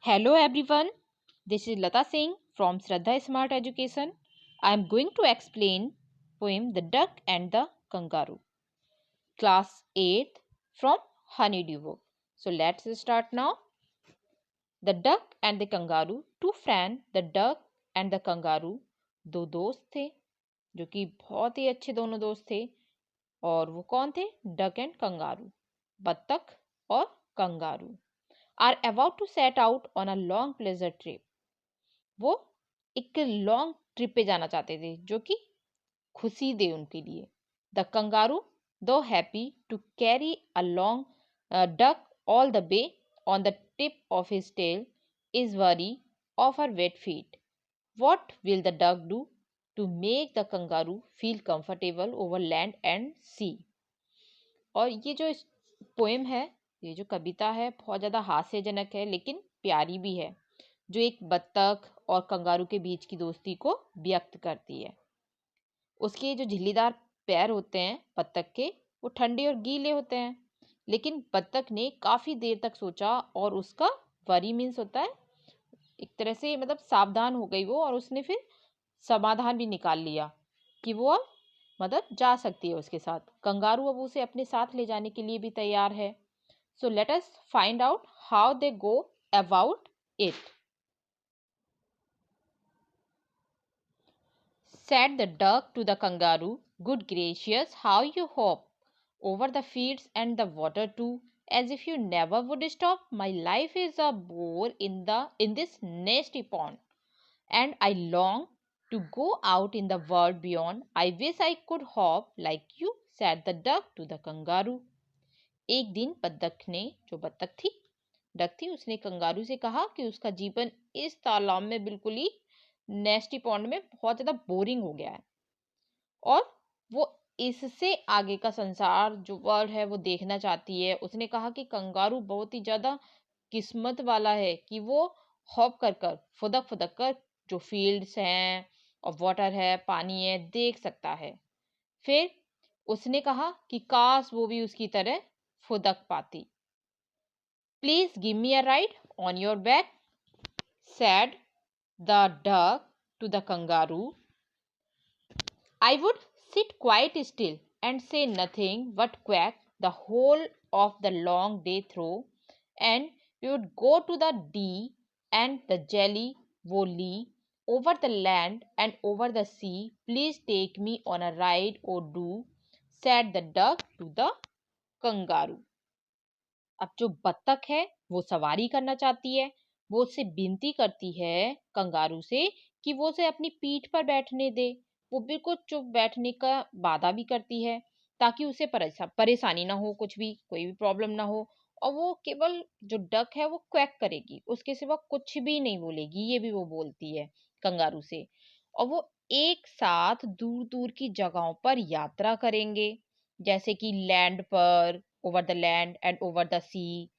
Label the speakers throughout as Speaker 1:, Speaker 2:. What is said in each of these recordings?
Speaker 1: Hello everyone, this is Lata Singh from Shraddha Smart Education. I am going to explain poem The Duck and the Kangaroo, class 8th from Honeydew Book. So let's start now. The Duck and the Kangaroo, two friends, the duck and the kangaroo, दो दोस्त थे जो कि बहुत ही अच्छे दोनों दोस्त थे। और वो कौन थे? डक एंड कंगारू, बत्तख और kangaroo are about to set out on a long pleasure trip. वो एक लॉन्ग ट्रिप पे जाना चाहते थे जो कि खुशी दे उनके लिए। The kangaroo though happy to carry a long duck all the way on the tip of his tail is worry of her wet feet. What will the duck do to make the kangaroo feel comfortable over land and sea. और ये जो poem है, ये जो कविता है, बहुत ज़्यादा हास्यजनक है लेकिन प्यारी भी है, जो एक बत्तख और कंगारू के बीच की दोस्ती को व्यक्त करती है। उसके जो झिल्लीदार पैर होते हैं बत्तख के, वो ठंडे और गीले होते हैं, लेकिन बत्तख ने काफ़ी देर तक सोचा और उसका वरी मीन्स होता है एक तरह से मतलब सावधान हो गई वो, और उसने फिर समाधान भी निकाल लिया कि वो अब मतलब जा सकती है उसके साथ। कंगारू अब उसे अपने साथ ले जाने के लिए भी तैयार है। So let us find out how they go about it. Said the duck to the kangaroo, "Good gracious, how you hop over the fields and the water too, as if you never would stop. My life is a bore in this nasty pond, and I long to go out in the world beyond. I wish I could hop like you," said the duck to the kangaroo. एक दिन बत्तख ने, जो बत्तख थी, duck थी, उसने kangaroo से कहा कि उसका जीवन इस तालाब में बिल्कुल ही नेस्टी पॉन्ड में बहुत ज़्यादा बोरिंग हो गया है और वो इससे आगे का संसार जो वर्ल्ड है वो देखना चाहती है। उसने कहा कि कंगारू बहुत ही ज़्यादा किस्मत वाला है कि वो हॉप कर कर फुदक फुदक कर जो फील्ड्स हैं और वाटर है, पानी है, देख सकता है। फिर उसने कहा कि काश वो भी उसकी तरह फुदक पाती। "Please give me a ride on your back," said the duck to the kangaroo. "I would sit quite still and say nothing but quack the whole of the long day through, and we would go to the Dee and the Jelly Wolly over the land and over the sea. Please take me on a ride, or do," said the duck to the kangaroo. अब जो बत्तख है वो सवारी करना चाहती है। वो उससे विनती करती है कंगारू से कि वो उसे अपनी पीठ पर बैठने दे। वो बिल्कुल चुप बैठने का वादा भी करती है ताकि उसे परेशानी ना हो, कुछ भी कोई भी प्रॉब्लम ना हो। और वो केवल जो डक है वो क्वैक करेगी, उसके सिवा कुछ भी नहीं बोलेगी, ये भी वो बोलती है कंगारू से। और वो एक साथ दूर दूर की जगहों पर यात्रा करेंगे, जैसे कि लैंड पर, over the land and over the sea.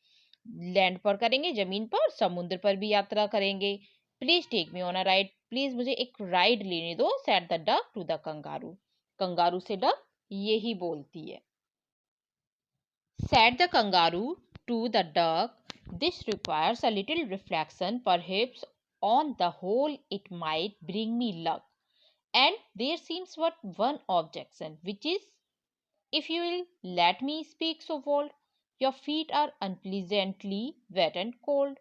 Speaker 1: Land पर करेंगे, जमीन पर, समुद्र पर भी यात्रा करेंगे। "Please take me on a ride," please मुझे एक राइड लेने दो, said the duck to the kangaroo. Kangaroo से डक यही बोलती है। Said the kangaroo to the duck, "This requires a little reflection. Perhaps on the whole it might bring me luck. And there seems but one objection, which is, if you will let me speak so bold, your feet are unpleasantly wet and cold,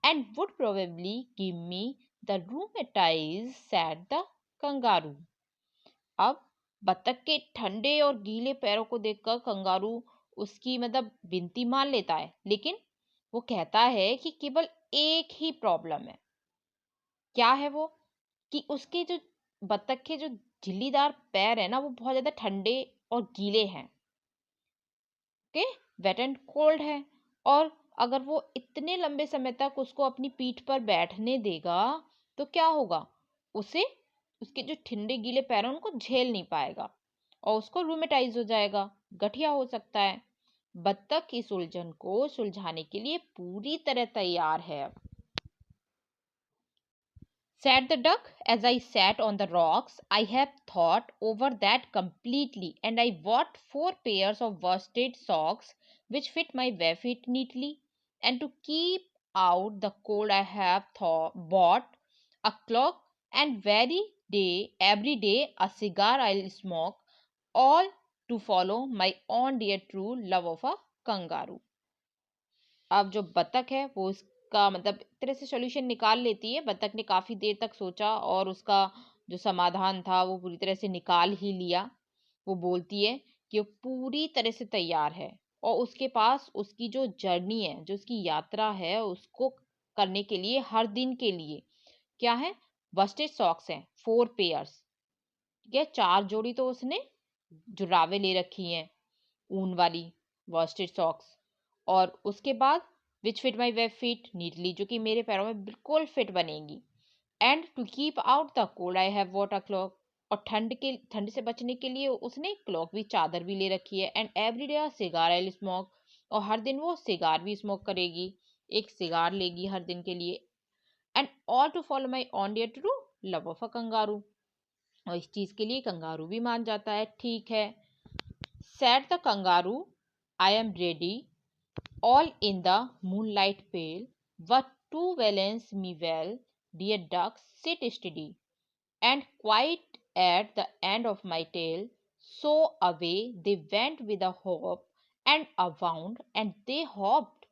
Speaker 1: and would probably give me the rheumatiz," said the kangaroo. अब बत्तख के ठंडे और गीले पैरों को देखकर kangaroo उसकी मतलब विनती मान लेता है, लेकिन वो कहता है कि केवल एक ही प्रॉब्लम है। क्या है वो? कि उसके जो बत्तख के जो झिल्लीदार पैर है ना, वो बहुत ज्यादा ठंडे और गीले हैं। ओके, वेट एंड कोल्ड है। और अगर वो इतने लंबे समय तक उसको अपनी पीठ पर बैठने देगा तो क्या होगा? उसे उसके जो ठंडे गीले पैर हैं उनको झेल नहीं पाएगा और उसको रूमेटाइज हो जाएगा, गठिया हो सकता है। बत्तख इस उलझन को सुलझाने के लिए पूरी तरह तैयार है अब। Said the duck, "As I sat on the rocks, I have thought over that completely, and I bought 4 pairs of worsted socks which fit my bare feet neatly. And to keep out the cold I have bought a clock, and every day a cigar I'll smoke, all to follow my own dear true love of a kangaroo. अब जो बतख है वो इसका मतलब एक तरह से सॉल्यूशन निकाल लेती है। बतख ने काफी देर तक सोचा और उसका जो समाधान था वो पूरी तरह से निकाल ही लिया। वो बोलती है कि वो पूरी तरह से तैयार है और उसके पास उसकी जो जर्नी है, जो उसकी यात्रा है, उसको करने के लिए हर दिन के लिए क्या है, वस्टेड सॉक्स हैं 4 पेयर्स। ठीक है, 4 जोड़ी तो उसने जुराबे ले रखी हैं, ऊन वाली वॉस्टेड सॉक्स। और उसके बाद which fit my web feet neatly, जो कि मेरे पैरों में बिल्कुल फिट बनेगी। And to keep out the cold I have what a cloak, और ठंड से बचने के लिए उसने क्लॉक भी, चादर भी ले रखी है। And every day cigar I smoke, और हर दिन वो सिगार भी स्मोक करेगी, एक सिगार लेगी हर दिन के लिए। And all to follow my on dear to love of a kangaroo, और इस चीज के लिए कंगारू भी मान जाता है। ठीक है, said the kangaroo, I am ready, all in the moonlight pale, but to balance me well, dear duck, sit steady, and quite at the end of my tail, so away they went with a hop and a bound, and they hopped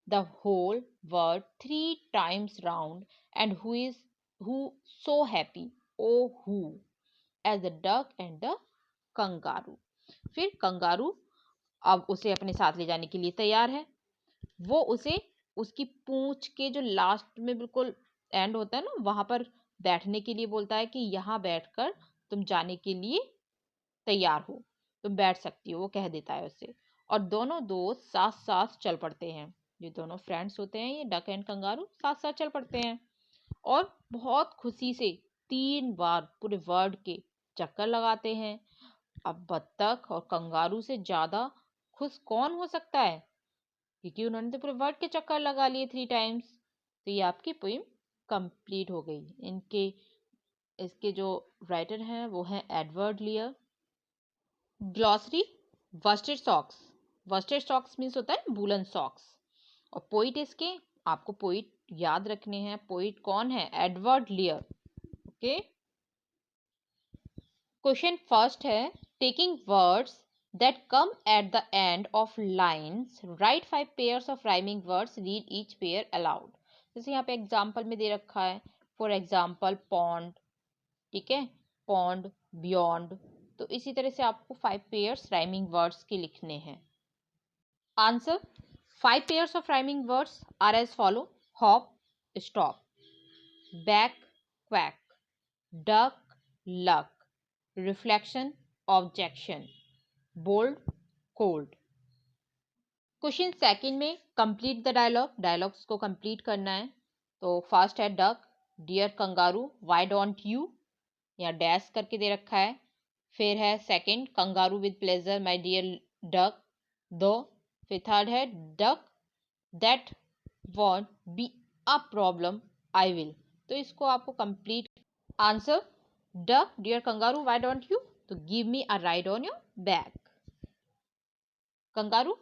Speaker 1: the whole world 3 times round, and who so happy, oh who, as the duck and the kangaroo. फिर kangaroo अब उसे अपने साथ ले जाने के लिए तैयार है। वो उसे उसकी पूंछ के जो लास्ट में बिल्कुल एंड होता है ना, वहां पर बैठने के लिए बोलता है कि यहाँ बैठकर तुम जाने के लिए तैयार हो, तुम बैठ सकती हो, वो कह देता है उससे। और दोनों दोस्त साथ साथ चल पड़ते हैं। ये दोनों फ्रेंड्स होते हैं, ये डक एंड कंगारू, साथ साथ चल पड़ते हैं और बहुत खुशी से 3 बार पूरे वर्ल्ड के चक्कर लगाते हैं। अब बत्तख और कंगारू से ज्यादा खुश कौन हो सकता है, क्योंकि उन्होंने तो पूरे वर्ल्ड के चक्कर लगा लिए 3 टाइम्स। तो ये आपकी पोइम कंप्लीट हो गई। इनके इसके जो राइटर हैं वो हैं Edward लियर। Glossary, worsted socks, worsted socks means होता है वूलन सॉक्स। और पोइट इसके, आपको पोइट याद रखने हैं। पोइट कौन है, Edward Lear. Okay, question first है, taking words that come at the end of lines, write 5 pairs of rhyming words, read each pair aloud। जैसे यहाँ पे एग्जाम्पल में दे रखा है, फॉर एग्जाम्पल पॉन्ड, ठीक है, पॉन्ड, बियॉन्ड। तो इसी तरह से आपको 5 पेयर्स राइमिंग वर्ड्स के लिखने हैं। Answer, 5 pairs of rhyming words are as follow: hop, stop, back, quack, duck, luck, reflection, objection, bold, cold। Question second में कंप्लीट द डायलॉग, डायलॉग्स को कंप्लीट करना है। तो फर्स्ट है duck, dear kangaroo why don't you, या dash करके दे रखा है। फिर है second, kangaroo with pleasure my dear duck, दो। फिर थर्ड है duck, that won't be a problem, I will. तो इसको आपको complete. Answer, duck dear kangaroo why don't you, तो give me a ride on your back. Kangaroo,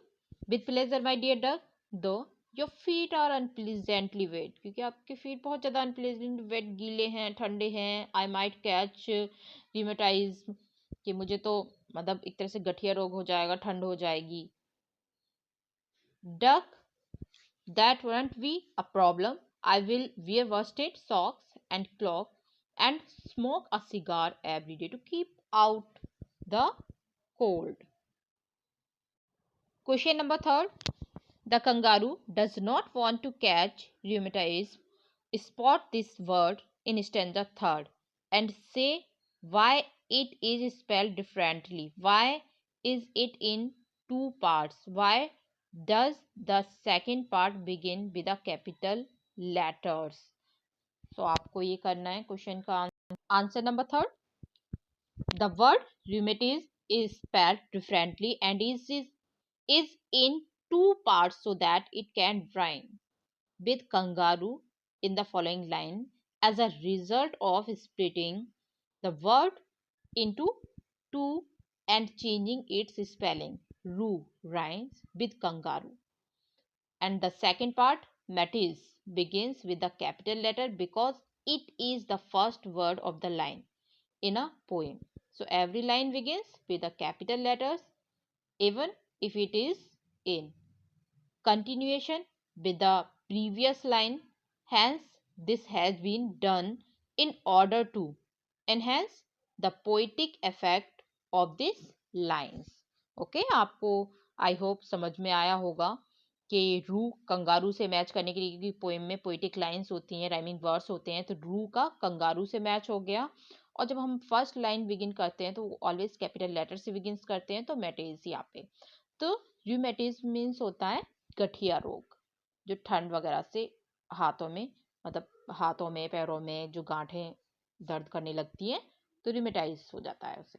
Speaker 1: with pleasure my dear duck, दो। Your feet are unpleasantly wet, क्योंकि आपके feet बहुत ज़्यादा unpleasant wait, गीले हैं, ठंडे हैं। आई माइट कैच रिमेटाइज, कि मुझे तो मतलब एक तरह से गठिया रोग हो जाएगा, ठंड हो जाएगी। Duck, that won't be a problem, I will wear worsted socks and cloak and smoke a cigar every day to keep out the cold। Question number third, the kangaroo does not want to catch rheumatism. Spot this word in stanza third and say why it is spelled differently. Why is it in 2 parts? Why does the second part begin with a capital letters? So आपको ये करना है question का answer number third. The word rheumatism is spelled differently and is in 2 parts so that it can rhyme with kangaroo in the following line. As a result of splitting the word into two and changing its spelling, roo rhymes with kangaroo. And the second part, metis, begins with the capital letter because it is the first word of the line in a poem. So every line begins with the capital letters even if it is in continuation with the previous line. Hence, this has been done in order to enhance the poetic effect of these lines. Okay आपको I hope समझ में आया होगा कि रू kangaroo से match करने के लिए, क्योंकि पोएम में पोइटिक लाइंस होती हैं, राइमिंग वर्ड्स होते हैं, तो रू का कंगारू से मैच हो गया। और जब हम फर्स्ट लाइन बिगिन करते हैं तो ऑलवेज कैपिटल लेटर से बिगिन करते हैं, तो मेटेज यहाँ पे। तो र्यूमेटिज मीन्स होता है गठिया रोग, जो ठंड वगैरह से हाथों में, मतलब हाथों में पैरों में जो गांठें दर्द करने लगती हैं, तो र्यूमेटाइज हो जाता है उसे।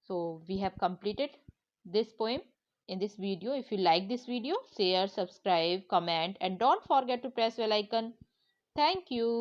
Speaker 1: So we have completed this poem in this video. If you like this video, share, subscribe, comment, and don't forget to press bell icon. Thank you.